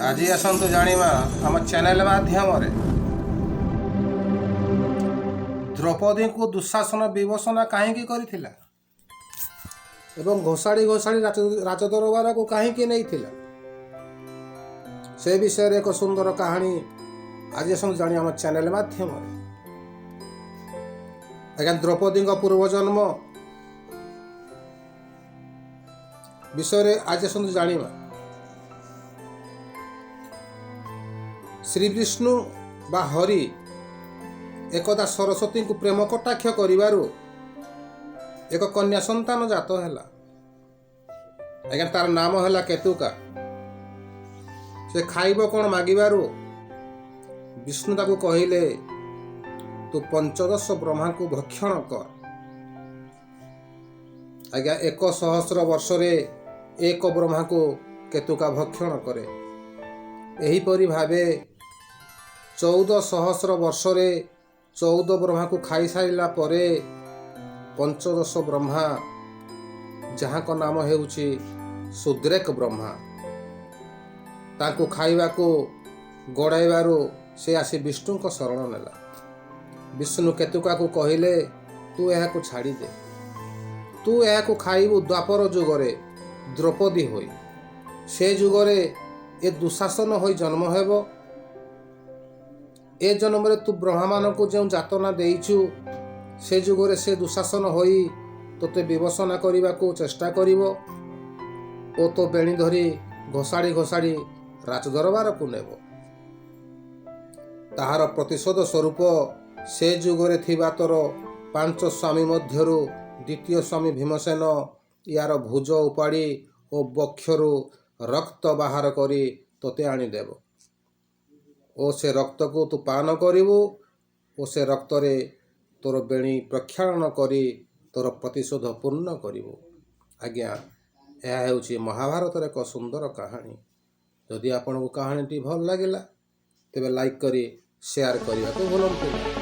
आज आसतु जानिबा आम चैनल माध्यम द्रौपदी को दुशासन विवशना कहीं करथिला एवं घोषाड़ी घोषाड़ी राजदरबार को कहीं नहीं से विषय एक सुंदर कहानी आज आसतु जानी आम चैनल माध्यम आज्ञा द्रौपदी पूर्वजन्म विषय आज आसतु जानिबा। श्री विष्णु बा हरि एकदा सरस्वती को प्रेम कटाक्ष करिवारु एक कन्या संतान जात हैला। आज्ञा तार नाम हैला केतुका। से खाइब कौन मागिबारु विष्णु ताकू कहिले तू 15 ब्रह्मा को भक्षण कर। आज्ञा 100 वर्ष रे एक ब्रह्मा को केतुका भक्षण करे। एहीपरि भावे 1400 वर्ष रे 14 ब्रह्मा को खाई सारिला परे 15 ब्रह्मा जहाँ को नाम हेउछि शूद्रेक ब्रह्मा ताकू खाइबा को गड़ाइबारु से आसी विष्णु को शरण नेला। विष्णु केतुका को कहिले तू यह को छाड़ी दे, तू यह को खाइबु द्वापर जुगरे द्रौपदी होई। से जुगरे ए दुशासन होई जन्म हेबो। ए जन्म रे तू ब्रह्मा मान को जो जातना देइछु से जुगरे से दुशासन होई तोते विवशना करिबा को चेष्टा करिवो ओ तो बेणी धरी घोषाड़ी घोषाड़ी राजदरबार को नेबो। ताहार प्रतिशोध स्वरूप से जुगरे थिबा तोर 5 स्वामी मध्यरु द्वितीय स्वामी भीमसेन यार भुज उपाड़ी ओ बक्षरु रक्त बाहर करी तोते आनी देबो। ओ से रक्त को तू पान करिवु ओ से रक्त रे तोर बेणी प्रक्षालन करी तोर प्रतिशोध पूर्ण करिवु। आज्ञा यह हेउछि महाभारत रे एक सुंदर कहानी। जदि आपन को कहानी टी भल लागिला तेबे लाइक करी शेयर करिया को भूलंतु।